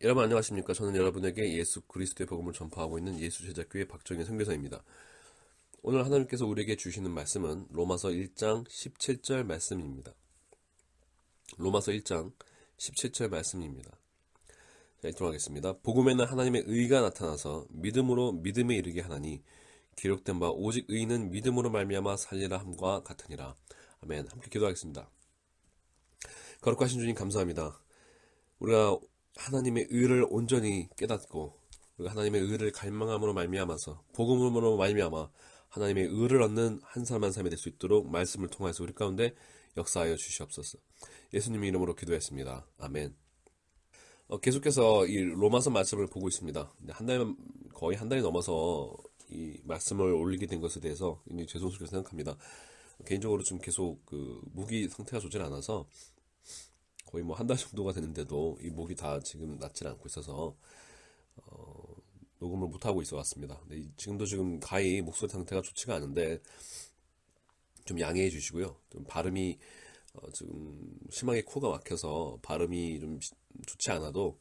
여러분 안녕하십니까? 저는 여러분에게 예수 그리스도의 복음을 전파하고 있는 예수제자교회 박정희 선교사입니다. 오늘 하나님께서 우리에게 주시는 말씀은 로마서 1장 17절 말씀입니다. 로마서 1장 17절 말씀입니다. 자, 읽도록 하겠습니다. 복음에는 하나님의 의가 나타나서 믿음으로 믿음에 이르게 하나니 기록된 바 오직 의인은 믿음으로 말미암아 살리라 함과 같으니라. 아멘. 함께 기도하겠습니다. 거룩하신 주님 감사합니다. 우리가 하나님의 의를 온전히 깨닫고 우리가 하나님의 의를 갈망함으로 말미암아서 복음으로 말미암아 하나님의 의를 얻는 한 사람 한 사람이 될 수 있도록 말씀을 통해서 우리 가운데 역사하여 주시옵소서. 예수님의 이름으로 기도했습니다. 아멘. 계속해서 이 로마서 말씀을 보고 있습니다. 거의 한 달이 넘어서 이 말씀을 올리게 된 것에 대해서 굉장히 죄송스럽게 생각합니다. 개인적으로 좀 계속 목이 상태가 좋지 않아서 거의 한 달 정도가 되는데도 이 목이 다 지금 낫질 않고 있어서 녹음을 못하고 있어 왔습니다. 지금도 가히 목소리 상태가 좋지가 않은데 좀 양해해 주시고요. 좀 발음이 지금 심하게 코가 막혀서 발음이 좀 좋지 않아도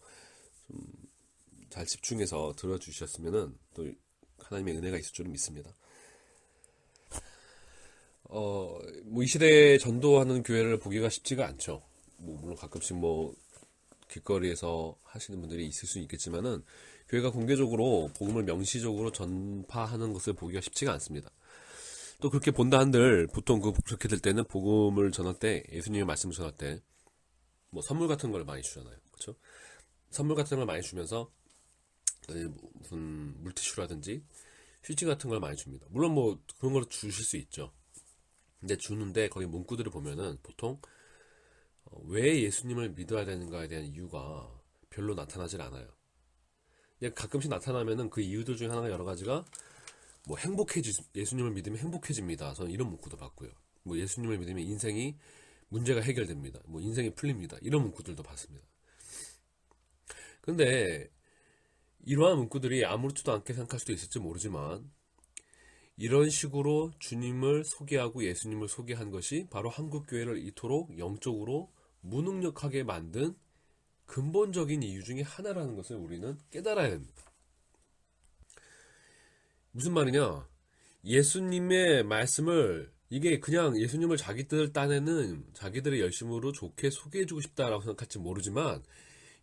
좀 잘 집중해서 들어주셨으면은 또 하나님의 은혜가 있을 줄은 믿습니다. 이 시대에 전도하는 교회를 보기가 쉽지가 않죠. 물론 가끔씩 길거리에서 하시는 분들이 있을 수 있겠지만은 교회가 공개적으로 복음을 명시적으로 전파하는 것을 보기가 쉽지가 않습니다. 또 그렇게 본다 한들 보통 그렇게 될 때는 복음을 전할 때 예수님의 말씀을 전할 때 선물 같은 걸 많이 주잖아요. 그렇죠? 선물 같은 걸 많이 주면서 무슨 물티슈라든지 휴지 같은 걸 많이 줍니다. 물론 그런 걸 주실 수 있죠. 근데 주는데 거기 문구들을 보면은 보통 왜 예수님을 믿어야 되는가에 대한 이유가 별로 나타나질 않아요. 그냥 가끔씩 나타나면은 그 이유들 중에 하나가 여러 가지가 예수님을 믿으면 행복해집니다. 저는 이런 문구도 봤고요. 예수님을 믿으면 인생이 문제가 해결됩니다. 인생이 풀립니다. 이런 문구들도 봤습니다. 근데 이러한 문구들이 아무렇지도 않게 생각할 수도 있을지 모르지만 이런 식으로 주님을 소개하고 예수님을 소개한 것이 바로 한국교회를 이토록 영적으로 무능력하게 만든 근본적인 이유 중에 하나라는 것을 우리는 깨달아야 합니다. 무슨 말이냐? 예수님의 말씀을 이게 그냥 예수님을 자기들 딴에는 자기들의 열심으로 좋게 소개해주고 싶다라고 생각할지 모르지만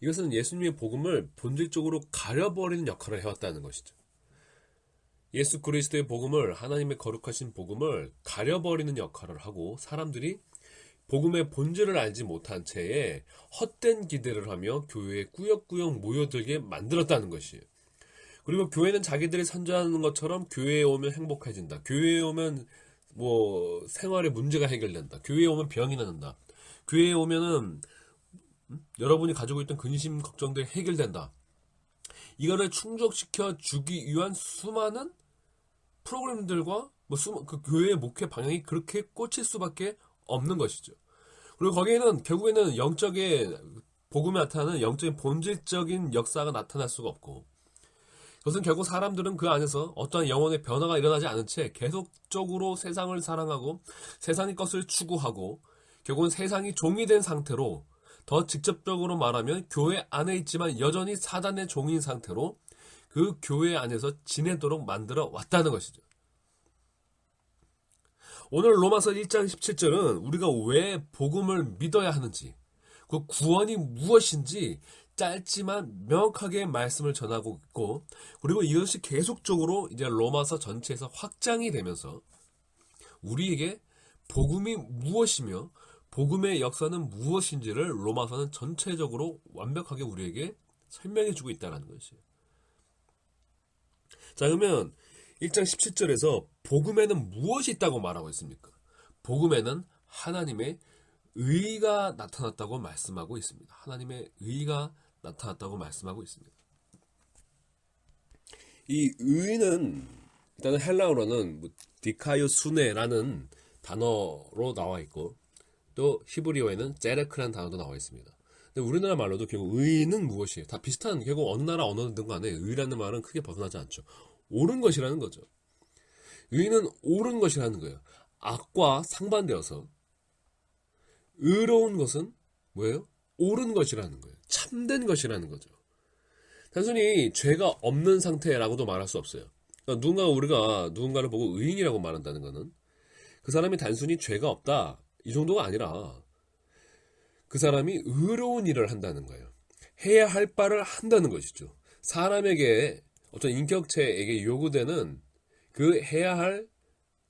이것은 예수님의 복음을 본질적으로 가려버리는 역할을 해왔다는 것이죠. 예수 그리스도의 복음을, 하나님의 거룩하신 복음을 가려버리는 역할을 하고 사람들이 복음의 본질을 알지 못한 채에 헛된 기대를 하며 교회에 꾸역꾸역 모여들게 만들었다는 것이에요. 그리고 교회는 자기들이 선전하는 것처럼 교회에 오면 행복해진다. 교회에 오면 생활에 문제가 해결된다. 교회에 오면 병이 낫는다. 교회에 오면은 여러분이 가지고 있던 근심 걱정들이 해결된다. 이거를 충족시켜 주기 위한 수많은 프로그램들과 그 교회의 목회 방향이 그렇게 꽂힐 수밖에 없는 것이죠. 그리고 거기에는 결국에는 영적인 복음에 나타나는 영적인 본질적인 역사가 나타날 수가 없고 그것은 결국 사람들은 그 안에서 어떠한 영혼의 변화가 일어나지 않은 채 계속적으로 세상을 사랑하고 세상의 것을 추구하고 결국은 세상이 종이 된 상태로 더 직접적으로 말하면 교회 안에 있지만 여전히 사단의 종인 상태로 그 교회 안에서 지내도록 만들어 왔다는 것이죠. 오늘 로마서 1장 17절은 우리가 왜 복음을 믿어야 하는지 그 구원이 무엇인지 짧지만 명확하게 말씀을 전하고 있고 그리고 이것이 계속적으로 이제 로마서 전체에서 확장이 되면서 우리에게 복음이 무엇이며 복음의 역사는 무엇인지를 로마서는 전체적으로 완벽하게 우리에게 설명해주고 있다는 것이에요. 자, 그러면 1장 17절에서 복음에는 무엇이 있다고 말하고 있습니까? 복음에는 하나님의 의가 나타났다고 말씀하고 있습니다. 하나님의 의가 나타났다고 말씀하고 있습니다. 이 의는 일단은 헬라어로는 디카이오수네라는 단어로 나와 있고 또 히브리어에는 제레크라는 단어도 나와 있습니다. 근데 우리나라 말로도 결국 의는 무엇이에요? 다 비슷한 결국 어느 나라 언어든 간에 의라는 말은 크게 벗어나지 않죠. 옳은 것이라는 거죠. 의는 옳은 것이라는 거예요. 악과 상반되어서 의로운 것은 뭐예요? 옳은 것이라는 거예요. 참된 것이라는 거죠. 단순히 죄가 없는 상태라고도 말할 수 없어요. 그러니까 우리가 누군가를 보고 의인이라고 말한다는 것은 그 사람이 단순히 죄가 없다 이 정도가 아니라 그 사람이 의로운 일을 한다는 거예요. 해야 할 바를 한다는 것이죠. 사람에게 어떤 인격체에게 요구되는 그 해야 할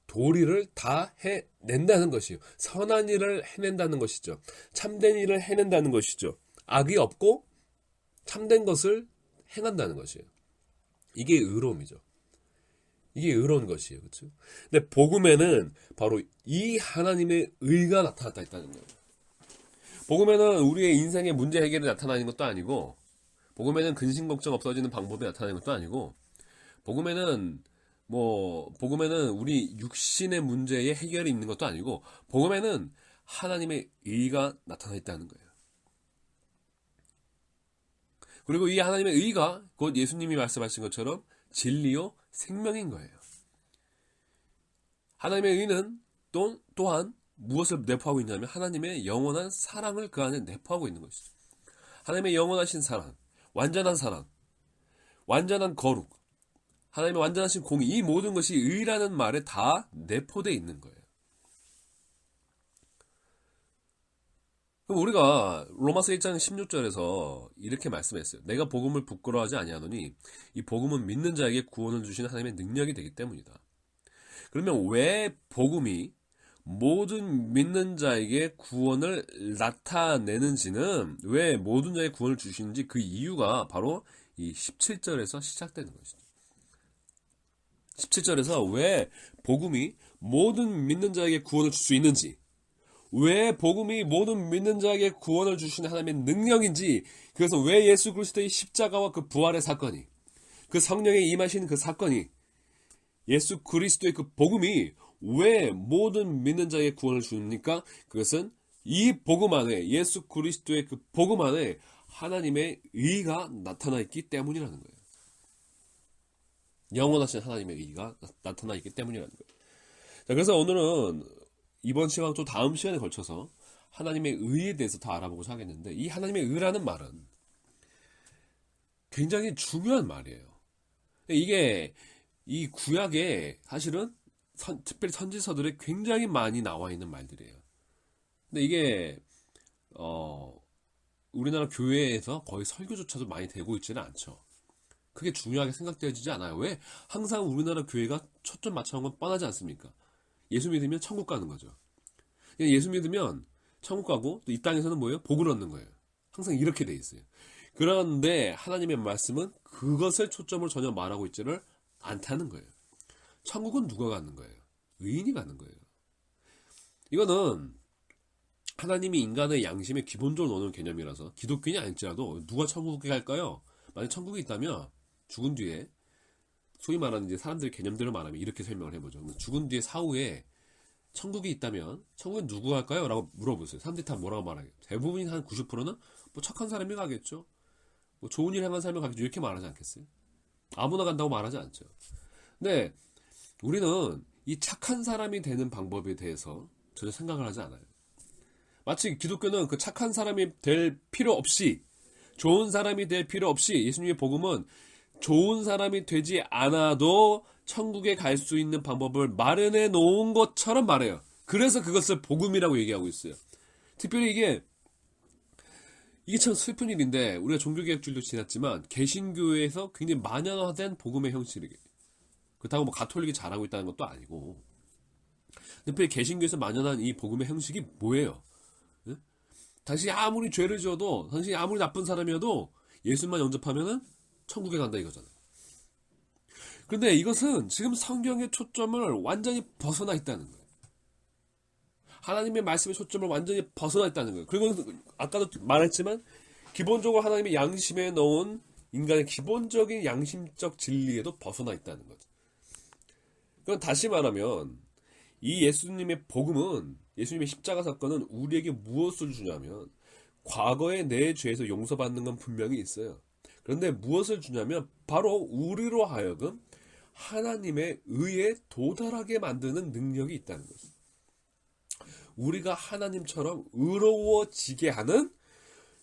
도리를 다 해낸다는 것이요. 선한 일을 해낸다는 것이죠. 참된 일을 해낸다는 것이죠. 악이 없고 참된 것을 행한다는 것이에요. 이게 의로움이죠. 이게 의로운 것이에요. 그렇죠? 근데 복음에는 바로 이 하나님의 의가 나타났다 있다는 거예요. 복음에는 우리의 인생의 문제 해결이 나타나는 것도 아니고, 복음에는 근심 걱정 없어지는 방법이 나타나는 것도 아니고, 복음에는 우리 육신의 문제의 해결이 있는 것도 아니고, 복음에는 하나님의 의가 나타나 있다는 거예요. 그리고 이 하나님의 의가 곧 예수님이 말씀하신 것처럼 진리요 생명인 거예요. 하나님의 의는 또한 무엇을 내포하고 있냐면 하나님의 영원한 사랑을 그 안에 내포하고 있는 것이죠. 하나님의 영원하신 사랑, 완전한 사랑, 완전한 거룩, 하나님의 완전하신 공의, 이 모든 것이 의라는 말에 다 내포되어 있는 거예요. 그럼 우리가 로마서 1장 16절에서 이렇게 말씀했어요. 내가 복음을 부끄러워하지 아니하노니 이 복음은 믿는 자에게 구원을 주시는 하나님의 능력이 되기 때문이다. 그러면 왜 복음이 모든 믿는 자에게 구원을 나타내는지는, 왜 모든 자에게 구원을 주시는지 그 이유가 바로 이 17절에서 시작되는 것이죠. 17절에서 왜 복음이 모든 믿는 자에게 구원을 줄 수 있는지, 왜 복음이 모든 믿는 자에게 구원을 주시는 하나님의 능력인지, 그래서 왜 예수 그리스도의 십자가와 그 부활의 사건이, 그 성령의 임하신 그 사건이, 예수 그리스도의 그 복음이 왜 모든 믿는 자에게 구원을 주니까, 그것은 이 복음 안에, 예수 그리스도의 그 복음 안에 하나님의 의가 나타나 있기 때문이라는 거예요. 영원하신 하나님의 의가 나타나 있기 때문이라는 거예요. 자, 그래서 오늘은 이번 시간 또 다음 시간에 걸쳐서 하나님의 의에 대해서 더 알아보고자 하겠는데, 이 하나님의 의라는 말은 굉장히 중요한 말이에요. 이게 이 구약에 사실은 특별히 선지서들에 굉장히 많이 나와 있는 말들이에요. 근데 이게 우리나라 교회에서 거의 설교조차도 많이 되고 있지는 않죠. 그게 중요하게 생각되어지지 않아요. 왜? 항상 우리나라 교회가 초점 맞춰온 건 뻔하지 않습니까? 예수 믿으면 천국 가는 거죠. 예수 믿으면 천국 가고 또 이 땅에서는 뭐예요? 복을 얻는 거예요. 항상 이렇게 돼 있어요. 그런데 하나님의 말씀은 그것을 초점으로 전혀 말하고 있지를 않다는 거예요. 천국은 누가 가는 거예요? 의인이 가는 거예요. 이거는 하나님이 인간의 양심에 기본적으로 넣는 개념이라서, 기독교인이 아닐지라도 누가 천국에 갈까요? 만약 천국이 있다면 죽은 뒤에, 소위 말하는 이제 사람들의 개념대로 말하면 이렇게 설명을 해보죠. 죽은 뒤에 사후에 천국이 있다면 천국에 누구 갈까요? 라고 물어보세요. 사람들이 다 뭐라고 말하겠죠? 대부분이 한 90%는 뭐 착한 사람이 가겠죠. 뭐 좋은 일 행한 사람이 가겠죠. 이렇게 말하지 않겠어요? 아무나 간다고 말하지 않죠. 근데 우리는 이 착한 사람이 되는 방법에 대해서 전혀 생각을 하지 않아요. 마치 기독교는 그 착한 사람이 될 필요 없이, 좋은 사람이 될 필요 없이, 예수님의 복음은 좋은 사람이 되지 않아도 천국에 갈 수 있는 방법을 마련해 놓은 것처럼 말해요. 그래서 그것을 복음이라고 얘기하고 있어요. 특별히 이게 참 슬픈 일인데, 우리가 종교개혁주의도 지났지만 개신교에서 굉장히 만연화된 복음의 형식이에요. 그렇다고 뭐 가톨릭이 잘하고 있다는 것도 아니고, 특별히 개신교에서 만연한 이 복음의 형식이 뭐예요? 네? 당신이 아무리 죄를 지어도, 당신이 아무리 나쁜 사람이어도 예수만 영접하면은 천국에 간다 이거잖아요. 그런데 이것은 지금 성경의 초점을 완전히 벗어나 있다는 거예요. 하나님의 말씀의 초점을 완전히 벗어나 있다는 거예요. 그리고 아까도 말했지만 기본적으로 하나님의 양심에 넣은 인간의 기본적인 양심적 진리에도 벗어나 있다는 거죠. 그럼 다시 말하면 이 예수님의 복음은, 예수님의 십자가 사건은 우리에게 무엇을 주냐면, 과거의 내 죄에서 용서받는 건 분명히 있어요. 그런데 무엇을 주냐면 바로 우리로 하여금 하나님의 의에 도달하게 만드는 능력이 있다는 거죠. 우리가 하나님처럼 의로워지게 하는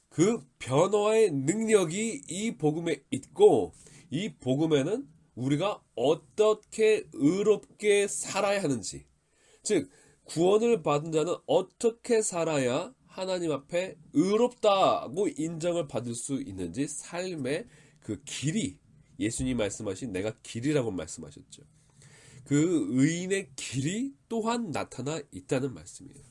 그 변화의 능력이 이 복음에 있고, 이 복음에는 우리가 어떻게 의롭게 살아야 하는지, 즉 구원을 받은 자는 어떻게 살아야 하나님 앞에 의롭다고 인정을 받을 수 있는지, 삶의 그 길이, 예수님 말씀하신 내가 길이라고 말씀하셨죠. 그 의인의 길이 또한 나타나 있다는 말씀이에요.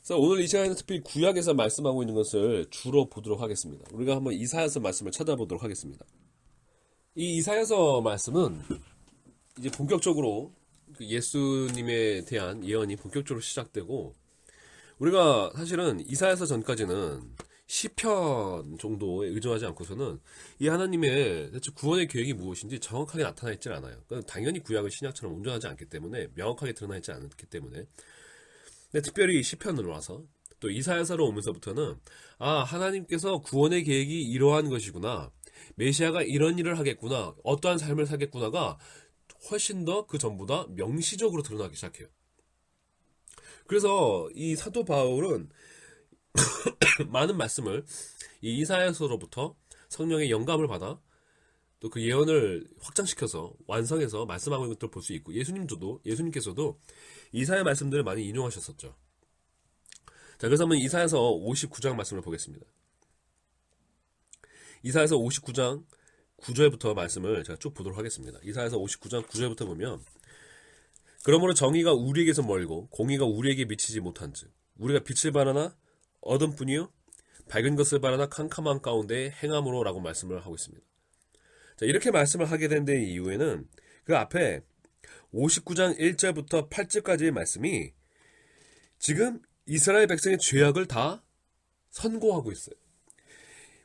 그래서 오늘 이 시간에는 특별히 구약에서 말씀하고 있는 것을 주로 보도록 하겠습니다. 우리가 한번 이사야서 말씀을 찾아보도록 하겠습니다. 이 이사야서 말씀은 이제 본격적으로 예수님에 대한 예언이 본격적으로 시작되고, 우리가 사실은 이사야서 전까지는 시편 정도에 의존하지 않고서는 이 하나님의 대체 구원의 계획이 무엇인지 정확하게 나타나 있지 않아요. 당연히 구약은 신약처럼 온전하지 않기 때문에, 명확하게 드러나 있지 않기 때문에. 근데 특별히 시편으로 와서 또 이사야서로 오면서부터는 하나님께서 구원의 계획이 이러한 것이구나, 메시아가 이런 일을 하겠구나, 어떠한 삶을 살겠구나가 훨씬 더 그 전보다 명시적으로 드러나기 시작해요. 그래서 이 사도 바울은 많은 말씀을 이 이사야서로부터 성령의 영감을 받아 또 그 예언을 확장시켜서 완성해서 말씀하고 있는 것들을 볼 수 있고, 예수님께서도 이사야 말씀들을 많이 인용하셨었죠. 자, 그래서 한번 이사야서 59장 말씀을 보겠습니다. 이사야서 59장 9절부터 말씀을 제가 쭉 보도록 하겠습니다. 이사야서 59장 9절부터 보면, 그러므로 정의가 우리에게서 멀고 공의가 우리에게 미치지 못한즉 우리가 빛을 바라나 어둠뿐이요 밝은 것을 바라나 캄캄한 가운데 행함으로 라고 말씀을 하고 있습니다. 자, 이렇게 말씀을 하게 된 데 이유에는 그 앞에 59장 1절부터 8절까지의 말씀이 지금 이스라엘 백성의 죄악을 다 선고하고 있어요.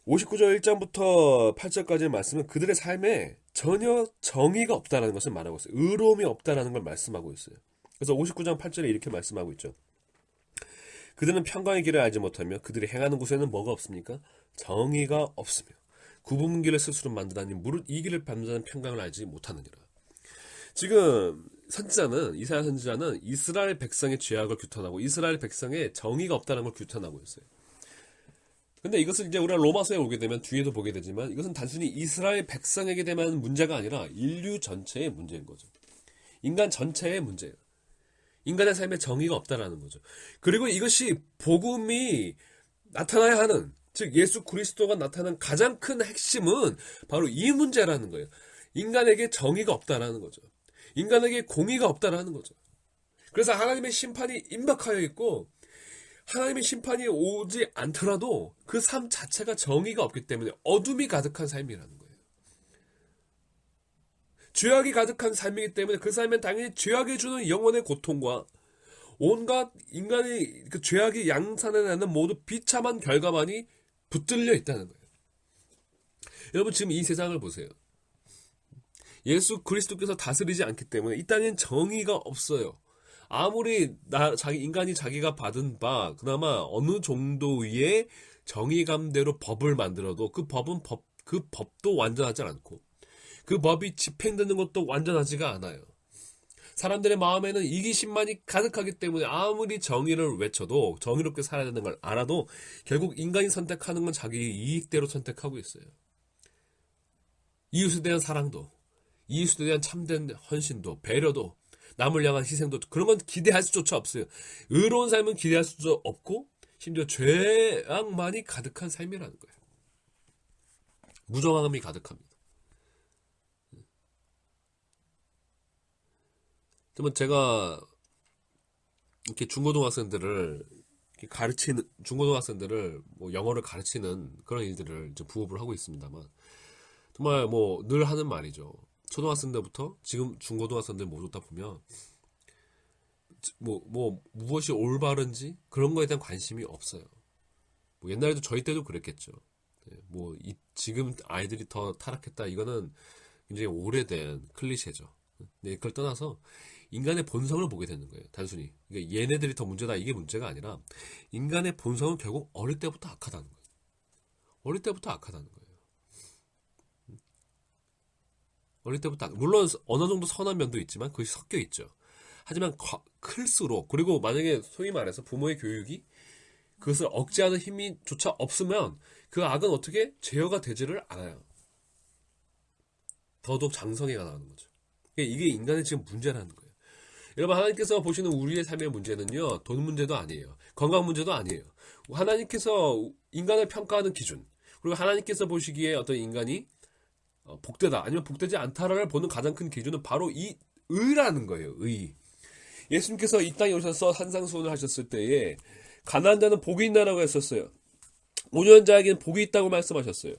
59절 1장부터 8절까지의 말씀은 그들의 삶에 전혀 정의가 없다는 것을 말하고 있어요. 의로움이 없다는 걸 말씀하고 있어요. 그래서 59장 8절에 이렇게 말씀하고 있죠. 그들은 평강의 길을 알지 못하며 그들이 행하는 곳에는 뭐가 없습니까? 정의가 없으며 굽은 길을 스스로 만드다니 무릇 이 길을 밟는 자는 평강을 알지 못하느니라. 지금 이사야 선지자는 이스라엘 백성의 죄악을 규탄하고 이스라엘 백성의 정의가 없다는 걸 규탄하고 있어요. 근데 이것을 이제 우리가 로마서에 오게 되면 뒤에도 보게 되지만, 이것은 단순히 이스라엘 백성에게 대한 문제가 아니라 인류 전체의 문제인 거죠. 인간 전체의 문제예요. 인간의 삶에 정의가 없다라는 거죠. 그리고 이것이 복음이 나타나야 하는, 즉 예수 그리스도가 나타난 가장 큰 핵심은 바로 이 문제라는 거예요. 인간에게 정의가 없다라는 거죠. 인간에게 공의가 없다라는 거죠. 그래서 하나님의 심판이 임박하여 있고, 하나님의 심판이 오지 않더라도 그 삶 자체가 정의가 없기 때문에 어둠이 가득한 삶이라는 거예요. 죄악이 가득한 삶이기 때문에 그 삶엔 당연히 죄악이 주는 영혼의 고통과 온갖 인간의 그 죄악이 양산해내는 모두 비참한 결과만이 붙들려 있다는 거예요. 여러분, 지금 이 세상을 보세요. 예수 그리스도께서 다스리지 않기 때문에 이 땅엔 정의가 없어요. 아무리 인간이 자기가 받은 바 그나마 어느 정도의 정의감대로 법을 만들어도 그 법도 완전하지 않고, 그 법이 집행되는 것도 완전하지가 않아요. 사람들의 마음에는 이기심만이 가득하기 때문에 아무리 정의를 외쳐도, 정의롭게 살아야 되는 걸 알아도 결국 인간이 선택하는 건 자기 이익대로 선택하고 있어요. 이웃에 대한 사랑도, 이웃에 대한 참된 헌신도, 배려도, 남을 향한 희생도, 그런 건 기대할 수조차 없어요. 의로운 삶은 기대할 수도 없고 심지어 죄악만이 가득한 삶이라는 거예요. 무정함이 가득합니다. 그러면 제가 이렇게 중고등학생들을 뭐 영어를 가르치는 그런 일들을 이제 부업을 하고 있습니다만, 정말 뭐 늘 하는 말이죠. 초등학생들부터 지금 중고등학생들 모두 다 보면 무엇이 올바른지 그런 거에 대한 관심이 없어요. 뭐 옛날에도 저희 때도 그랬겠죠. 지금 아이들이 더 타락했다, 이거는 굉장히 오래된 클리셰죠. 네, 그걸 떠나서 인간의 본성을 보게 되는 거예요. 단순히 그러니까 얘네들이 더 문제다, 이게 문제가 아니라 인간의 본성은 결국 어릴 때부터 악하다는 거예요. 어릴 때부터 악하다는 거예요. 어릴 때부터 물론 어느 정도 선한 면도 있지만 그것이 섞여 있죠. 하지만 클수록, 그리고 만약에 소위 말해서 부모의 교육이 그것을 억제하는 힘이 조차 없으면 그 악은 어떻게 제어가 되지를 않아요. 더더욱 장성해가 나가는 거죠. 이게 인간의 지금 문제라는 거예요. 여러분, 하나님께서 보시는 우리의 삶의 문제는요, 돈 문제도 아니에요. 건강 문제도 아니에요. 하나님께서 인간을 평가하는 기준, 그리고 하나님께서 보시기에 어떤 인간이 복되다 아니면 복되지 않다를 보는 가장 큰 기준은 바로 이 의라는 거예요. 의. 예수님께서 이 땅에 오셔서 산상수훈을 하셨을 때에 가난한 자는 복이 있나라고 했었어요. 온유한 자에게는 복이 있다고 말씀하셨어요.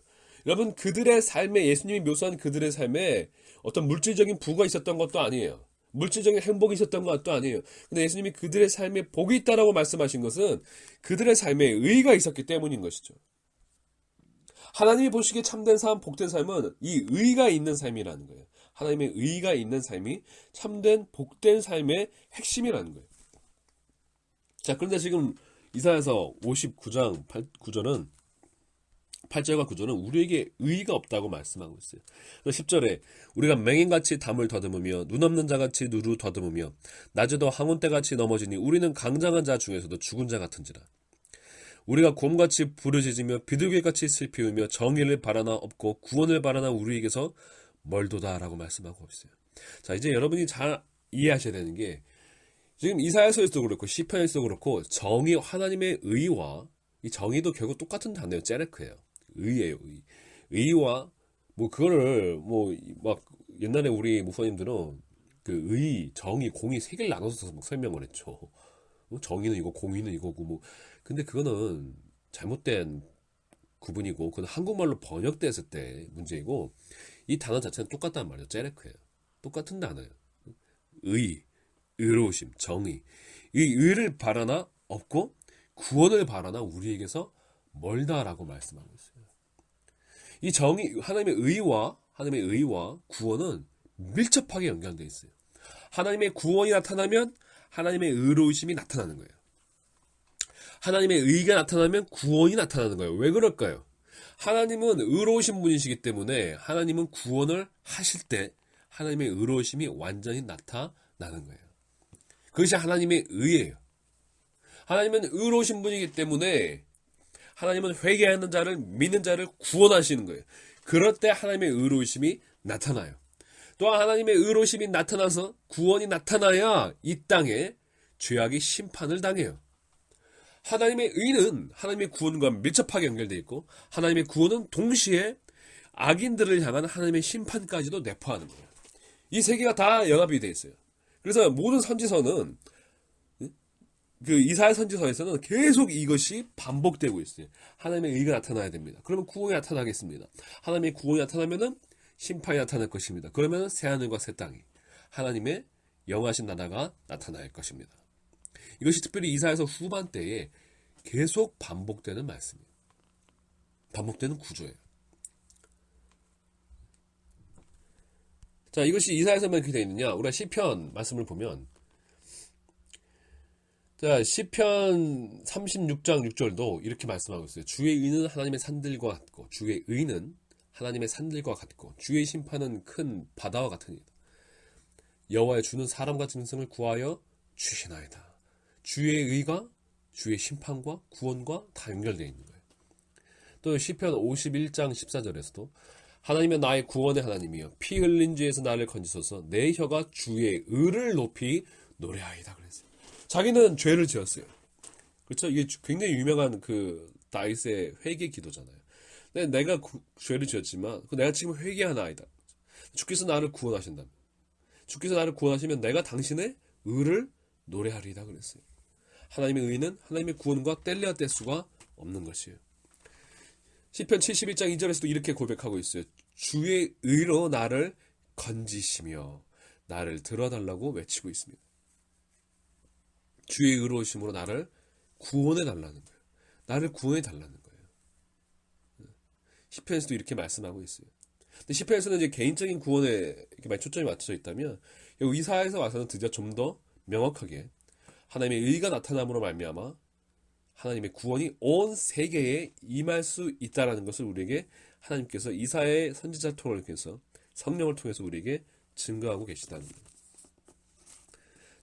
여러분, 그들의 삶에, 예수님이 묘사한 그들의 삶에 어떤 물질적인 부가 있었던 것도 아니에요. 물질적인 행복이 있었던 것도 아니에요. 근데 예수님이 그들의 삶에 복이 있다라고 말씀하신 것은 그들의 삶에 의가 있었기 때문인 것이죠. 하나님이 보시기에 참된 삶, 복된 삶은 이 의가 있는 삶이라는 거예요. 하나님의 의가 있는 삶이 참된 복된 삶의 핵심이라는 거예요. 자, 그런데 지금 이사야서 59장 9절은 8절과 9절은 우리에게 의의가 없다고 말씀하고 있어요. 10절에 우리가 맹인같이 담을 더듬으며 눈 없는 자같이 누루 더듬으며 낮에도 항온대같이 넘어지니 우리는 강장한 자 중에서도 죽은 자 같은지라. 우리가 곰같이 부르짖으며 비둘기같이 슬피 울며 정의를 바라나 없고 구원을 바라나 우리에게서 멀도다라고 말씀하고 있어요. 자, 이제 여러분이 잘 이해하셔야 되는 게 지금 이사야서에서도 그렇고 시편에서도 그렇고 정의, 하나님의 의와 이 정의도 결국 똑같은 단어예요. 제레크예요. 의예요. 의. 의와 뭐 그거를 뭐 막 옛날에 우리 목사님들은 그 의, 정의, 공의 세 개를 나눠서 막 설명을 했죠. 정의는 이거, 공의는 이거고 뭐. 근데 그거는 잘못된 구분이고 그건 한국말로 번역됐을 때 문제이고 이 단어 자체는 똑같단 말이에요. 제레크예요. 똑같은 단어예요. 의, 의로우심, 정의. 이 의를 바라나 없고 구원을 바라나 우리에게서 멀다라고 말씀하고 있어요. 이 정의, 하나님의 의와 구원은 밀접하게 연결되어 있어요. 하나님의 구원이 나타나면 하나님의 의로우심이 나타나는 거예요. 하나님의 의가 나타나면 구원이 나타나는 거예요. 왜 그럴까요? 하나님은 의로우신 분이시기 때문에 하나님은 구원을 하실 때 하나님의 의로우심이 완전히 나타나는 거예요. 그것이 하나님의 의예요. 하나님은 의로우신 분이기 때문에 하나님은 회개하는 자를, 믿는 자를 구원하시는 거예요. 그럴 때 하나님의 의로우심이 나타나요. 또한 하나님의 의로우심이 나타나서 구원이 나타나야 이 땅에 죄악이 심판을 당해요. 하나님의 의는 하나님의 구원과 밀접하게 연결되어 있고 하나님의 구원은 동시에 악인들을 향한 하나님의 심판까지도 내포하는 거예요. 이 세 개가 다 연합이 되어 있어요. 그래서 모든 선지서는 그 이사야 선지서에서는 계속 이것이 반복되고 있어요. 하나님의 의가 나타나야 됩니다. 그러면 구원이 나타나겠습니다. 하나님의 구원이 나타나면은 심판이 나타날 것입니다. 그러면 새하늘과 새 땅이 하나님의 영하신 나라가 나타날 것입니다. 이것이 특별히 이사야서 후반때에 계속 반복되는 말씀이에요. 반복되는 구조예요. 자, 이것이 이사야서만 이렇게 되어 있느냐? 우리가 시편 말씀을 보면 자, 시편 36장 6절도 이렇게 말씀하고 있어요. 주의 의는 하나님의 산들과 같고 주의 의는 하나님의 산들과 같고 주의 심판은 큰 바다와 같으니이다. 여호와의 주는 사람과 짐승을 구하여 주시나이다. 주의 의가 주의 심판과 구원과 다 연결되어 있는 거예요. 또 시편 51장 14절에서도 하나님은 나의 구원의 하나님이여 피 흘린 죄에서 나를 건지소서 내 혀가 주의 의를 높이 노래하이다 그랬어요. 자기는 죄를 지었어요. 그렇죠? 이게 굉장히 유명한 그 다윗의 회개 기도잖아요. 내가 죄를 지었지만 내가 지금 회개하나이다. 주께서 나를 구원하신다. 주께서 나를 구원하시면 내가 당신의 의를 노래하리이다 그랬어요. 하나님의 의는 하나님의 구원과 뗄래야 뗄 수가 없는 것이에요. 시편 71장 2절에서도 이렇게 고백하고 있어요. 주의 의로 나를 건지시며 나를 들어달라고 외치고 있습니다. 주의 의로우심으로 나를 구원해 달라는 거예요. 나를 구원해 달라는 거예요. 시편에서도 이렇게 말씀하고 있어요. 근데 시편에서는 이제 개인적인 구원에 이렇게 많이 초점이 맞춰져 있다면 이사야에서 와서는 드디어 좀 더 명확하게 하나님의 의가 나타남으로 말미암아 하나님의 구원이 온 세계에 임할 수 있다라는 것을 우리에게 하나님께서 이사야의 선지자 통을 통해서 성령을 통해서 우리에게 증거하고 계시다는 거예요.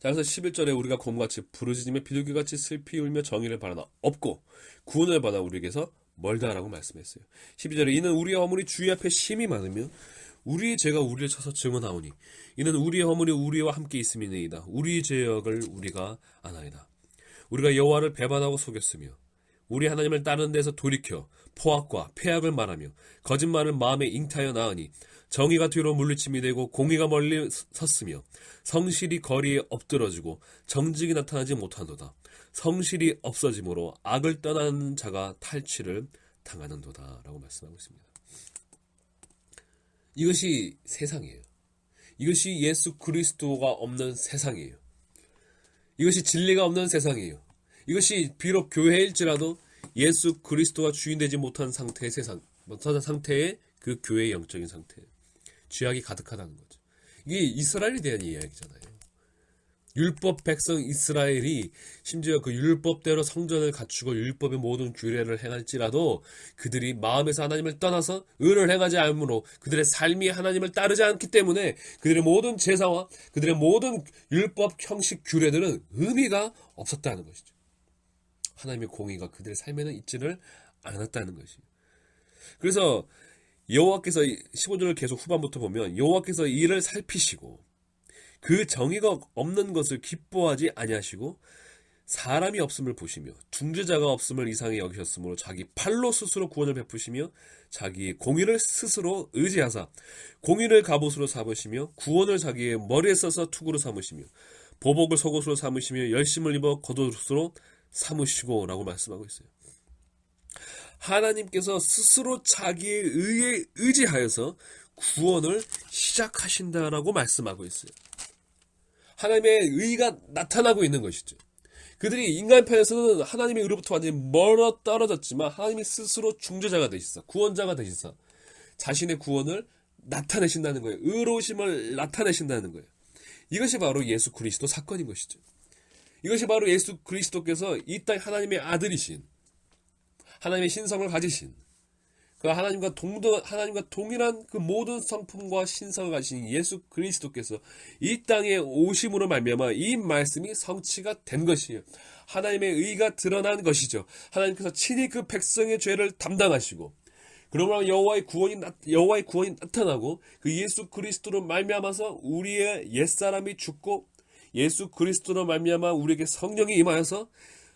자, 그래서 11절에 우리가 곰같이 부르짖으며 비둘기같이 슬피 울며 정의를 바라나 없고 구원을 받아 우리에게서 멀다라고 말씀했어요. 12절에 이는 우리의 허물이 주의 앞에 심히 많으며 우리의 죄가 우리를 쳐서 증언하오니 이는 우리의 허물이 우리와 함께 있음이니이다. 우리의 죄악을 우리가 아나이다. 우리가 여호와를 배반하고 속였으며 우리 하나님을 따르는 데서 돌이켜 포악과 폐악을 말하며 거짓말을 마음에 잉타하여 나으니 정의가 뒤로 물리침이 되고 공의가 멀리 섰으며 성실이 거리에 엎드러지고 정직이 나타나지 못하노다. 성실이 없어짐으로 악을 떠나는 자가 탈취를 당하는도다 라고 말씀하고 있습니다. 이것이 세상이에요. 이것이 예수 그리스도가 없는 세상이에요. 이것이 진리가 없는 세상이에요. 이것이 비록 교회일지라도 예수 그리스도가 주인 되지 못한 상태의 세상, 못한 상태의 그 교회의 영적인 상태, 죄악이 가득하다는 거죠. 이게 이스라엘에 대한 이야기잖아요. 율법 백성 이스라엘이 심지어 그 율법대로 성전을 갖추고 율법의 모든 규례를 행할지라도 그들이 마음에서 하나님을 떠나서 의를 행하지 않으므로 그들의 삶이 하나님을 따르지 않기 때문에 그들의 모든 제사와 그들의 모든 율법 형식 규례들은 의미가 없었다는 것이죠. 하나님의 공의가 그들의 삶에는 있지를 않았다는 것이에요. 그래서 여호와께서 15절을 계속 후반부터 보면 여호와께서 이를 살피시고 그 정의가 없는 것을 기뻐하지 아니하시고 사람이 없음을 보시며 중재자가 없음을 이상히 여기셨으므로 자기 팔로 스스로 구원을 베푸시며 자기의 공의를 스스로 의지하사 공의를 갑옷으로 삼으시며 구원을 자기의 머리에 써서 투구로 삼으시며 보복을 속옷으로 삼으시며 열심을 입어 겉옷으로 삼으시고 라고 말씀하고 있어요. 하나님께서 스스로 자기의 의에 의지하여서 구원을 시작하신다라고 말씀하고 있어요. 하나님의 의가 나타나고 있는 것이죠. 그들이 인간편에서는 하나님의 의로부터 완전히 멀어 떨어졌지만 하나님이 스스로 중재자가 되시사 구원자가 되시사 자신의 구원을 나타내신다는 거예요. 의로우심을 나타내신다는 거예요. 이것이 바로 예수 그리스도 사건인 것이죠. 이것이 바로 예수 그리스도께서 이 땅 하나님의 아들이신 하나님의 신성을 가지신 그 하나님과 동일한 그 모든 성품과 신성을 가지신 예수 그리스도께서 이 땅에 오심으로 말미암아 이 말씀이 성취가 된 것이에요. 하나님의 의가 드러난 것이죠. 하나님께서 친히 그 백성의 죄를 담당하시고 그러므로 여호와의 구원이 나타나고 그 예수 그리스도로 말미암아서 우리의 옛사람이 죽고 예수 그리스도로 말미암아 우리에게 성령이 임하여서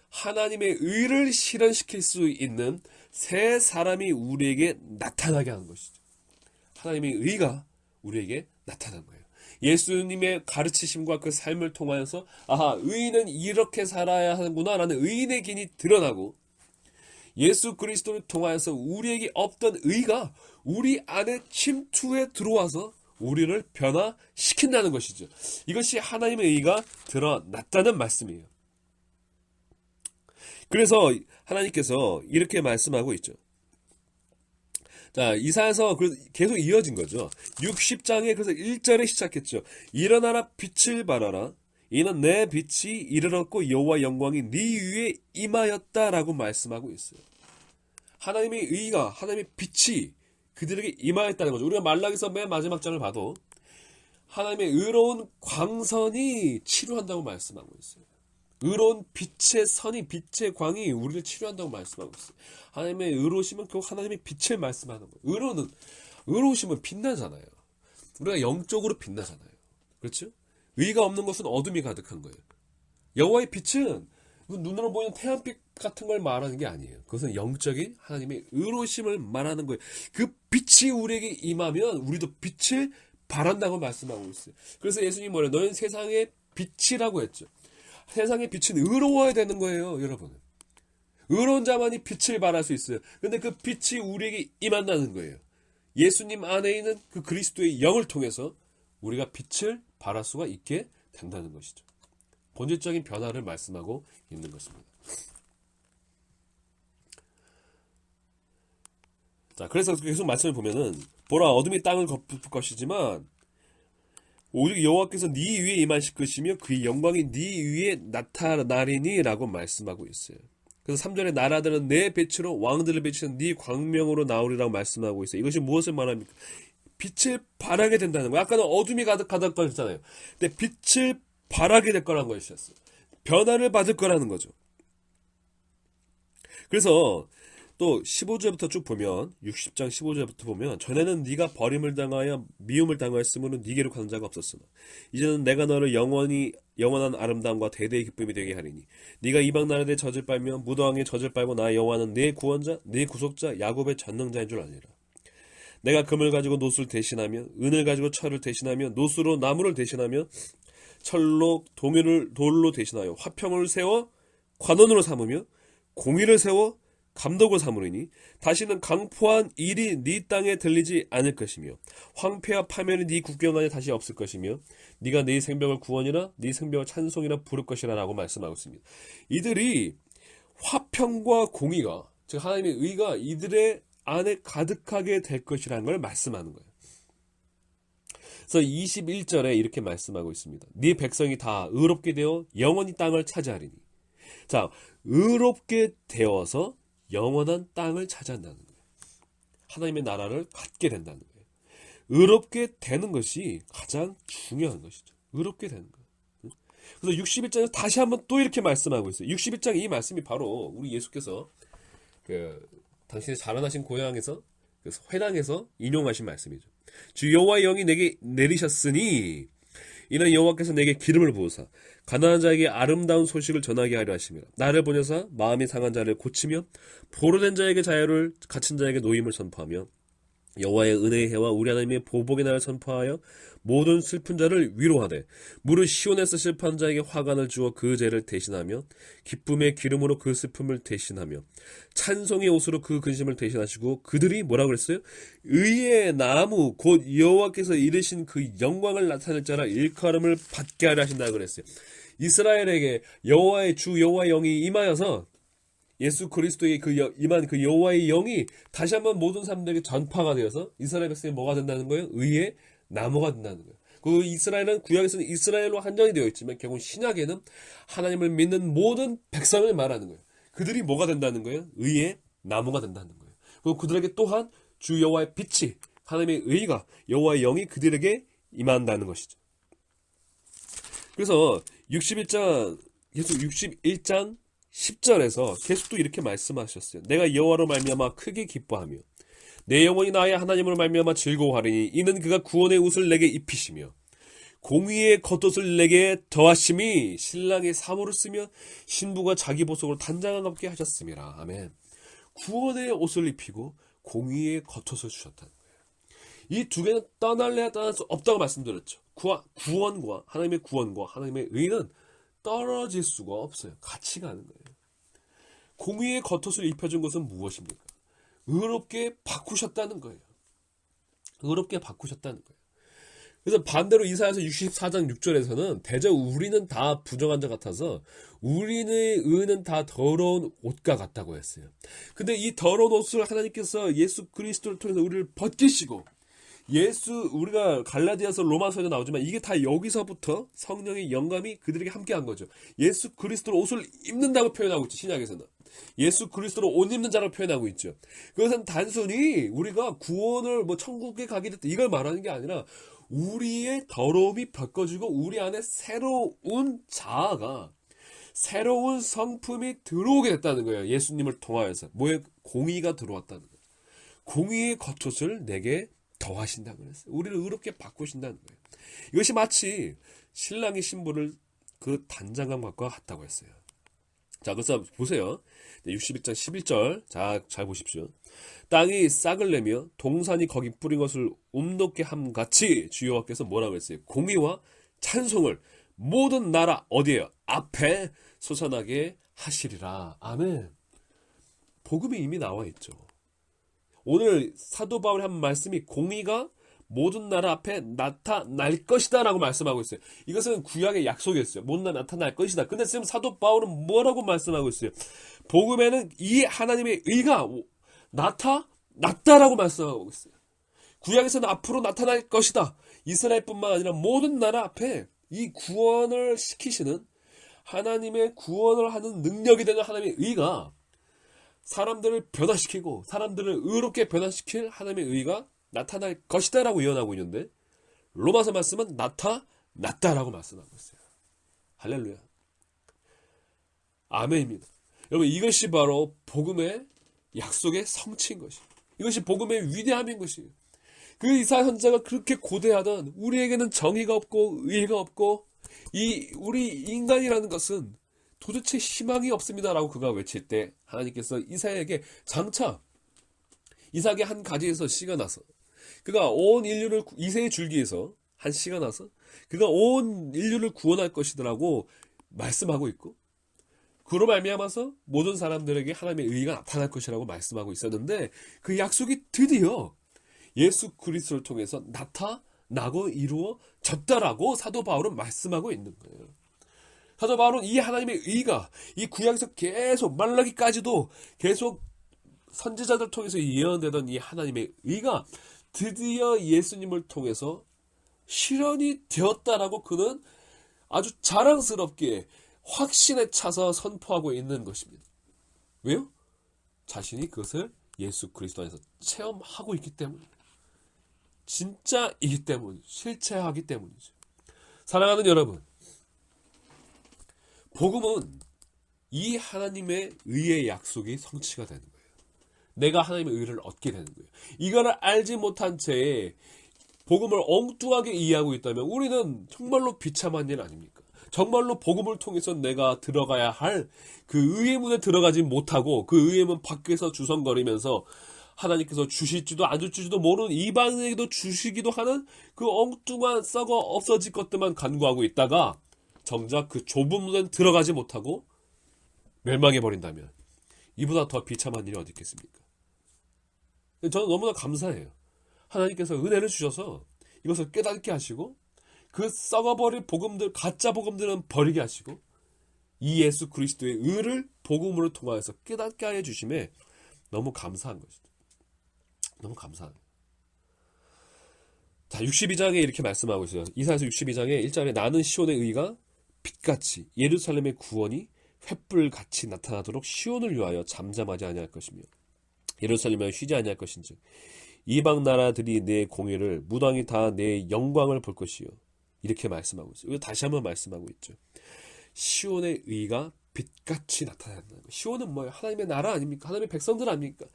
하나님의 의를 실현시킬 수 있는 새 사람이 우리에게 나타나게 하는 것이죠. 하나님의 의가 우리에게 나타난 거예요. 예수님의 가르치심과 그 삶을 통하여서 아하, 의인은 이렇게 살아야 하는구나라는 의인의 길이 드러나고 예수 그리스도를 통하여서 우리에게 없던 의가 우리 안에 침투해 들어와서 우리를 변화시킨다는 것이죠. 이것이 하나님의 의가 드러났다는 말씀이에요. 그래서 하나님께서 이렇게 말씀하고 있죠. 자, 이사야서 계속 이어진 거죠. 60장에 그래서 1절에 시작했죠. 일어나라 빛을 발하라. 이는 내 빛이 이르렀고 여호와 영광이 네 위에 임하였다라고 말씀하고 있어요. 하나님의 의가 하나님의 빛이 그들에게 임하였다는 거죠. 우리가 말라기서 맨 마지막 장을 봐도 하나님의 의로운 광선이 치료한다고 말씀하고 있어요. 의로운 빛의 선이 빛의 광이 우리를 치료한다고 말씀하고 있어요. 하나님의 의로우심은 결국 하나님의 빛을 말씀하는 거예요. 의로우심은 빛나잖아요. 우리가 영적으로 빛나잖아요. 그렇죠? 의가 없는 것은 어둠이 가득한 거예요. 여호와의 빛은 눈으로 보이는 태양빛 같은 걸 말하는 게 아니에요. 그것은 영적인 하나님의 의로우심을 말하는 거예요. 그 빛이 우리에게 임하면 우리도 빛을 발한다고 말씀하고 있어요. 그래서 예수님이 뭐래요? 너희는 세상의 빛이라고 했죠. 세상의 빛은 의로워야 되는 거예요, 여러분. 의로운 자만이 빛을 발할 수 있어요. 근데 그 빛이 우리에게 임한다는 거예요. 예수님 안에 있는 그 그리스도의 영을 통해서 우리가 빛을 발할 수가 있게 된다는 것이죠. 본질적인 변화를 말씀하고 있는 것입니다. 자, 그래서 계속 말씀을 보면은 보라 어둠이 땅을 덮을 것이지만 오직 여호와께서 네 위에 임하실 것이며 그의 영광이 네 위에 나타나리니 라고 말씀하고 있어요. 그래서 3절에 나라들은 내 빛으로 왕들을 비추는 네 광명으로 나오리라고 말씀하고 있어요. 이것이 무엇을 말합니까? 빛을 발하게 된다는 거예요. 아까는 어둠이 가득하다고 했잖아요. 근데 빛을 바라게 될 거라는 것이었어요. 변화를 받을 거라는 거죠. 그래서 또 15절부터 쭉 보면 60장 15절부터 보면 전에는 네가 버림을 당하여 미움을 당하였으므로 네게로 가는 자가 없었으나 이제는 내가 너를 영원한 아름다움과 대대의 기쁨이 되게 하리니 네가 이방 나라의 젖을 빨며 무도왕의 젖을 빨고 나 여호와는 네 구원자 네 구속자 야곱의 전능자인 줄 아니라 내가 금을 가지고 노수를 대신하며 은을 가지고 철을 대신하며 노수로 나무를 대신하며 철로 동유를 돌로 대신하여 화평을 세워 관원으로 삼으며 공의를 세워 감독을 삼으리니 다시는 강포한 일이 네 땅에 들리지 않을 것이며 황폐와 파멸이 네 국경 안에 다시 없을 것이며 네가 네 생명을 구원이라 네 생명을 찬송이라 부를 것이라 라고 말씀하고 있습니다. 이들이 화평과 공의가 즉 하나님의 의가 이들의 안에 가득하게 될 것이라는 걸 말씀하는 거예요. 그래서 21절에 이렇게 말씀하고 있습니다. 네 백성이 다 의롭게 되어 영원히 땅을 차지하리니. 자, 의롭게 되어서 영원한 땅을 차지한다는 거예요. 하나님의 나라를 갖게 된다는 거예요. 의롭게 되는 것이 가장 중요한 것이죠. 의롭게 되는 거예요. 그래서 61장에서 다시 한번 또 이렇게 말씀하고 있어요. 61장 이 말씀이 바로 우리 예수께서 당신의 자라나신 고향에서 회당에서 인용하신 말씀이죠. 주 여호와의 영이 내게 내리셨으니 이는 여호와께서 내게 기름을 부으사 가난한 자에게 아름다운 소식을 전하게 하려 하심이라. 나를 보내사 마음이 상한 자를 고치며 포로된 자에게 자유를 갇힌 자에게 노임을 선포하며 여호와의 은혜의 해와 우리 하나님의 보복의 날을 선포하여 모든 슬픈 자를 위로하되 무릇 시온에서 슬퍼한 자에게 화관을 주어 그 죄를 대신하며 기쁨의 기름으로 그 슬픔을 대신하며 찬송의 옷으로 그 근심을 대신하시고 그들이 뭐라고 그랬어요? 의의 나무 곧 여호와께서 이르신 그 영광을 나타낼 자라 일컬음을 받게 하려 하신다고 그랬어요. 이스라엘에게 여호와의 주 여호와의 영이 임하여서 예수 그리스도의 임한 그 여호와의 영이 다시 한번 모든 사람들에게 전파가 되어서 이스라엘 백성이 뭐가 된다는 거예요? 의의 나무가 된다는 거예요. 그 이스라엘은 구약에서는 이스라엘로 한정이 되어 있지만 결국 신약에는 하나님을 믿는 모든 백성을 말하는 거예요. 그들이 뭐가 된다는 거예요? 의의 나무가 된다는 거예요. 그리고 그들에게 또한 주 여호와의 빛이 하나님의 의가 여호와의 영이 그들에게 임한다는 것이죠. 그래서 61장 계속 61장 10절에서 계속 또 이렇게 말씀하셨어요. 내가 여호와로 말미암아 크게 기뻐하며 내 영혼이 나의 하나님으로 말미암아 즐거워하리니 이는 그가 구원의 옷을 내게 입히시며 공의의 겉옷을 내게 더하심이 신랑의 사모를 쓰며 신부가 자기 보석으로 단장을 얻게 하셨음이라. 아멘. 구원의 옷을 입히고 공의의 겉옷을 주셨다는 거예요. 이 두 개는 떠날래야 떠날 수 없다고 말씀드렸죠. 구원과 하나님의 구원과 하나님의 의는 떨어질 수가 없어요. 같이 가는 거예요. 공의의 겉옷을 입혀준 것은 무엇입니까? 의롭게 바꾸셨다는 거예요. 의롭게 바꾸셨다는 거예요. 그래서 반대로 이사야서 64장 6절에서는 대저 우리는 다 부정한 자 같아서 우리의 의는 다 더러운 옷과 같다고 했어요. 근데 이 더러운 옷을 하나님께서 예수 그리스도를 통해서 우리를 벗기시고 우리가 갈라디아서 로마서에도 나오지만 이게 다 여기서부터 성령의 영감이 그들에게 함께한 거죠. 예수 그리스도로 옷을 입는다고 표현하고 있죠. 신약에서는 예수 그리스도로 옷 입는 자라고 표현하고 있죠. 그것은 단순히 우리가 구원을 천국에 가게 됐다 이걸 말하는 게 아니라 우리의 더러움이 벗겨지고 우리 안에 새로운 자아가 새로운 성품이 들어오게 됐다는 거예요. 예수님을 통하여서 공의가 들어왔다는 거예요. 공의의 겉옷을 내게 더하신다고 그랬어요. 우리를 의롭게 바꾸신다는 거예요. 이것이 마치 신랑의 신부를 그 단장감과 같다고 했어요. 자, 그래서 보세요. 61장 11절. 자, 잘 보십시오. 땅이 싹을 내며 동산이 거기 뿌린 것을 움돋게 함같이 주 여호와께서 뭐라고 했어요? 공의와 찬송을 모든 나라 어디에요? 앞에 솟아나게 하시리라. 아멘. 복음이 이미 나와 있죠. 오늘 사도 바울이 한 말씀이 공의가 모든 나라 앞에 나타날 것이다 라고 말씀하고 있어요. 이것은 구약의 약속이었어요. 모든 나라 나타날 것이다. 근데 지금 사도 바울은 뭐라고 말씀하고 있어요? 복음에는 이 하나님의 의가 나타났다라고 말씀하고 있어요. 구약에서는 앞으로 나타날 것이다. 이스라엘뿐만 아니라 모든 나라 앞에 이 구원을 시키시는 하나님의 구원을 하는 능력이 되는 하나님의 의가 사람들을 변화시키고 사람들을 의롭게 변화시킬 하나님의 의가 나타날 것이다 라고 예언하고 있는데 로마서 말씀은 나타났다라고 말씀하고 있어요. 할렐루야. 아멘입니다. 여러분, 이것이 바로 복음의 약속의 성취인 것이에요. 이것이 복음의 위대함인 것이에요. 그 이사야 선지자가 그렇게 고대하던 우리에게는 정의가 없고 의의가 없고 우리 인간이라는 것은 도대체 희망이 없습니다라고 그가 외칠 때 하나님께서 이사야에게 장차 이삭의 한 가지에서 씨가 나서 그가 온 인류를 이새의 줄기에서 한 씨가 나서 그가 온 인류를 구원할 것이더라고 말씀하고 있고 그로 말미암아서 모든 사람들에게 하나님의 의의가 나타날 것이라고 말씀하고 있었는데 그 약속이 드디어 예수 그리스도를 통해서 나타나고 이루어졌다라고 사도 바울은 말씀하고 있는 거예요. 사도 바울은 이 하나님의 의의가 이 구약에서 계속 말라기까지도 계속 선지자들 통해서 예언되던 이 하나님의 의의가 드디어 예수님을 통해서 실현이 되었다라고 그는 아주 자랑스럽게 확신에 차서 선포하고 있는 것입니다. 왜요? 자신이 그것을 예수 그리스도 안에서 체험하고 있기 때문입니다. 진짜이기 때문, 실체하기 때문이죠. 사랑하는 여러분, 복음은 이 하나님의 의의 약속이 성취가 되는 거예요. 내가 하나님의 의를 얻게 되는 거예요. 이거를 알지 못한 채 복음을 엉뚱하게 이해하고 있다면 우리는 정말로 비참한 일 아닙니까? 정말로 복음을 통해서 내가 들어가야 할 그 의의 문에 들어가지 못하고 그 의의 문 밖에서 주성거리면서 하나님께서 주실지도 안 주실지도 모르는 이방인에게도 주시기도 하는 그 엉뚱한 썩어 없어질 것들만 간구하고 있다가 정작 그 좁은 문에 들어가지 못하고 멸망해버린다면 이보다 더 비참한 일이 어디 있겠습니까? 저는 너무나 감사해요. 하나님께서 은혜를 주셔서 이것을 깨닫게 하시고 그 썩어버릴 복음들, 가짜 복음들은 버리게 하시고 이 예수 그리스도의 의를 복음으로 통하여서 깨닫게 하여 주심에 너무 감사한 것이죠. 너무 감사합니다. 자, 62장에 이렇게 말씀하고 있어요. 이사야서 62장에 1절에 나는 시온의 의가 빛같이 예루살렘의 구원이 횃불같이 나타나도록 시온을 위하여 잠잠하지 아니할 것이며 예루살렘에 쉬지 아니할 것인즉 이방 나라들이 내 공의를 무당이 다 내 영광을 볼 것이요. 이렇게 말씀하고 있어요. 다시 한번 말씀하고 있죠. 시온의 의가 빛같이 나타난다는 거예요. 시온은 뭐예요? 하나님의 나라 아닙니까? 하나님의 백성들 아닙니까?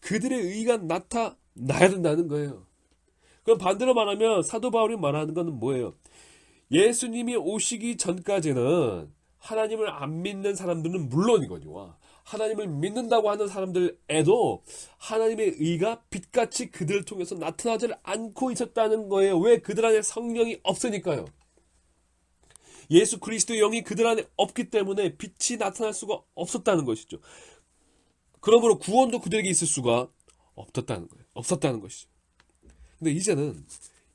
그들의 의가 나타나야 된다는 거예요. 그럼 반대로 말하면 사도 바울이 말하는 것은 뭐예요? 예수님이 오시기 전까지는 하나님을 안 믿는 사람들은 물론이거니와 하나님을 믿는다고 하는 사람들에도 하나님의 의가 빛같이 그들을 통해서 나타나지 않고 있었다는 거예요. 왜? 그들 안에 성령이 없으니까요. 예수 그리스도의 영이 그들 안에 없기 때문에 빛이 나타날 수가 없었다는 것이죠. 그러므로 구원도 그들에게 있을 수가 없었다는 거예요. 없었다는 것이죠. 근데 이제는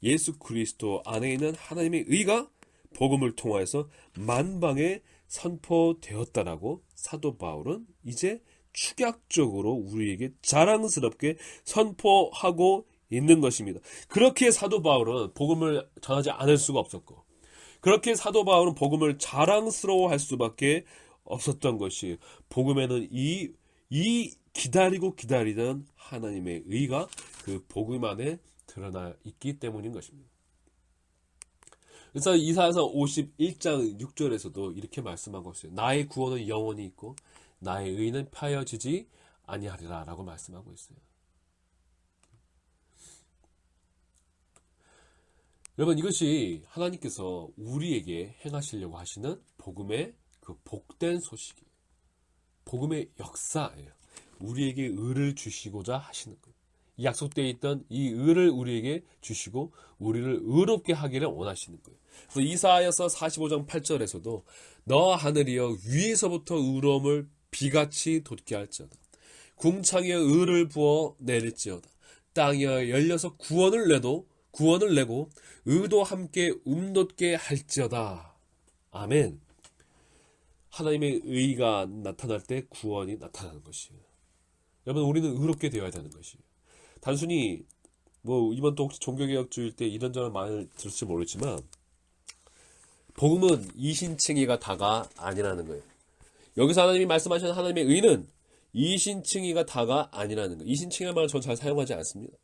예수 그리스도 안에 있는 하나님의 의가 복음을 통하여서 만방에 선포되었다라고 사도 바울은 이제 축약적으로 우리에게 자랑스럽게 선포하고 있는 것입니다. 그렇게 사도 바울은 복음을 전하지 않을 수가 없었고 그렇게 사도 바울은 복음을 자랑스러워할 수밖에 없었던 것이 복음에는 이 기다리고 기다리던 하나님의 의가 그 복음 안에 드러나 있기 때문인 것입니다. 그래서 이사야서 51장 6절에서도 이렇게 말씀하고 있어요. 나의 구원은 영원히 있고 나의 의는 폐하여지지 아니하리라 라고 말씀하고 있어요. 여러분 이것이 하나님께서 우리에게 행하시려고 하시는 복음의 그 복된 소식이에요. 복음의 역사예요. 우리에게 의를 주시고자 하시는 거예요. 약속되어 있던 이 의를 우리에게 주시고 우리를 의롭게 하기를 원하시는 거예요. 그래서 이사야서 45장 8절에서도 너 하늘이여 위에서부터 의로움을 비같이 돋게 할지어다. 궁창에 의를 부어 내릴지어다. 땅이여 열려서 구원을 내고 의도 함께 돋게 할지어다. 아멘. 하나님의 의가 나타날 때 구원이 나타나는 것이에요. 여러분 우리는 의롭게 되어야 되는 것이에요. 단순히 이번 또 혹시 종교개혁주의일 때 이런저런 말을 들을지 모르지만 복음은 이신칭의가 다가 아니라는 거예요. 여기서 하나님이 말씀하시는 하나님의 의는 이신칭의가 다가 아니라는 거예요. 이신칭의란 말을 전 잘 사용하지 않습니다.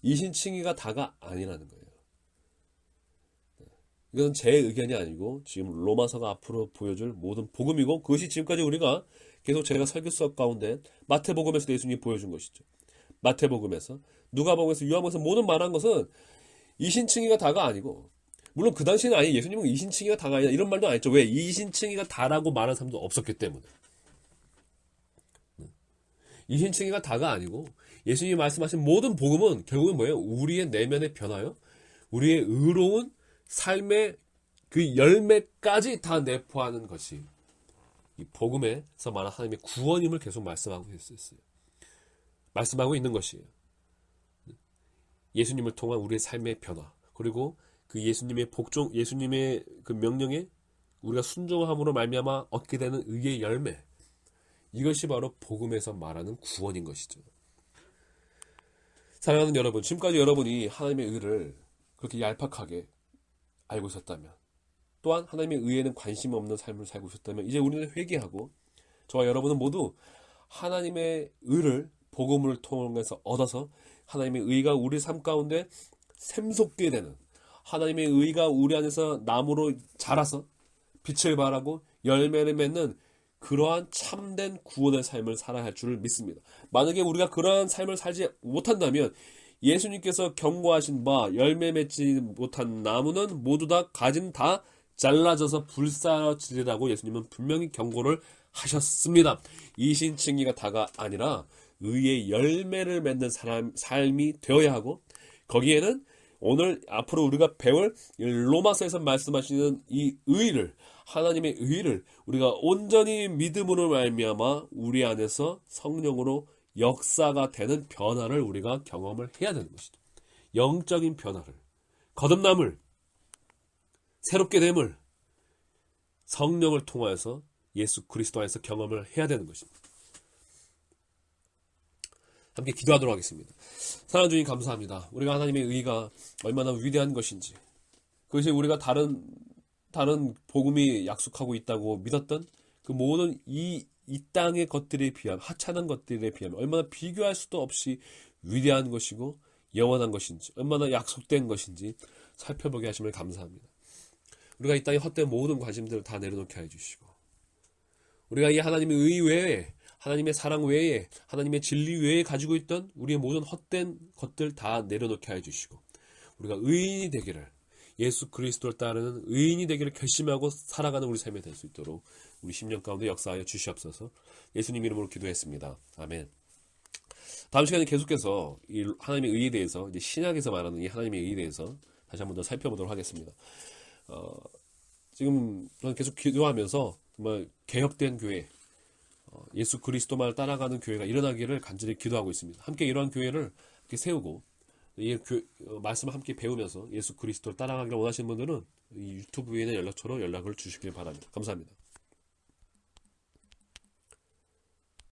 이신칭의가 다가 아니라는 거예요. 이건 제 의견이 아니고 지금 로마서가 앞으로 보여줄 모든 복음이고, 그것이 지금까지 우리가 계속 제가 설교 수업 가운데 마태복음에서 예수님이 보여준 것이죠. 마태복음에서, 누가복음에서, 요한복음에서 모든 말한 것은 이신칭의가 다가 아니고, 물론 그 당시에는 아니 예수님은 이신칭의가 다가 아니라 이런 말도 안 했죠. 왜? 이신칭의가 다라고 말하는 사람도 없었기 때문에. 이신칭의가 다가 아니고 예수님이 말씀하신 모든 복음은 결국은 뭐예요? 우리의 내면의 변화요, 우리의 의로운 삶의 그 열매까지 다 내포하는 것이 이 복음에서 말하는 하나님의 구원임을 계속 말씀하고 있었어요. 말씀하고 있는 것이에요. 예수님을 통한 우리의 삶의 변화, 그리고 그 예수님의 복종, 예수님의 그 명령에 우리가 순종함으로 말미암아 얻게 되는 의의 열매, 이것이 바로 복음에서 말하는 구원인 것이죠. 사랑하는 여러분, 지금까지 여러분이 하나님의 의를 그렇게 얄팍하게 알고 있었다면, 또한 하나님의 의에는 관심 없는 삶을 살고 있었다면, 이제 우리는 회개하고 저와 여러분은 모두 하나님의 의를 복음을 통해서 얻어서 하나님의 의가 우리 삶 가운데 샘솟게 되는, 하나님의 의가 우리 안에서 나무로 자라서 빛을 발하고 열매를 맺는 그러한 참된 구원의 삶을 살아야 할 줄을 믿습니다. 만약에 우리가 그러한 삶을 살지 못한다면 예수님께서 경고하신 바 열매 맺지 못한 나무는 모두 다 가진 다 잘라져서 불사르지리라고 예수님은 분명히 경고를 하셨습니다. 이신칭의가 다가 아니라 의의 열매를 맺는 삶이 되어야 하고, 거기에는 오늘 앞으로 우리가 배울 로마서에서 말씀하시는 이 의를, 하나님의 의를 우리가 온전히 믿음으로 말미암아 우리 안에서 성령으로 역사가 되는 변화를 우리가 경험을 해야 되는 것이죠. 영적인 변화를, 거듭남을, 새롭게 됨을 성령을 통하여서 예수 그리스도 안에서 경험을 해야 되는 것입니다. 함께 기도하도록 하겠습니다. 사랑하는 주님, 감사합니다. 우리가 하나님의 의가 얼마나 위대한 것인지, 그것이 우리가 다른 복음이 약속하고 있다고 믿었던 그 모든 이 땅의 것들에 비하면, 하찮은 것들에 비하면 얼마나 비교할 수도 없이 위대한 것이고 영원한 것인지, 얼마나 약속된 것인지 살펴보게 하심을 감사합니다. 우리가 이 땅의 헛된 모든 관심들을 다 내려놓게 해주시고, 우리가 이 하나님의 의 외에, 하나님의 사랑 외에, 하나님의 진리 외에 가지고 있던 우리의 모든 헛된 것들 다 내려놓게 해주시고, 우리가 의인이 되기를, 예수 그리스도를 따르는 의인이 되기를 결심하고 살아가는 우리 삶이 될 수 있도록 우리 심령 가운데 역사하여 주시옵소서. 예수님 이름으로 기도했습니다. 아멘. 다음 시간에 계속해서 이 하나님의 의에 대해서, 이제 신약에서 말하는 이 하나님의 의에 대해서 다시 한번 더 살펴보도록 하겠습니다. 지금 저는 계속 기도하면서 정말 개혁된 교회, 예수 그리스도만을 따라가는 교회가 일어나기를 간절히 기도하고 있습니다. 함께 이러한 교회를 함께 세우고, 이 말씀을 함께 배우면서 예수 그리스도를 따라가기를 원하시는 분들은 이 유튜브에 있는 연락처로 연락을 주시길 바랍니다. 감사합니다.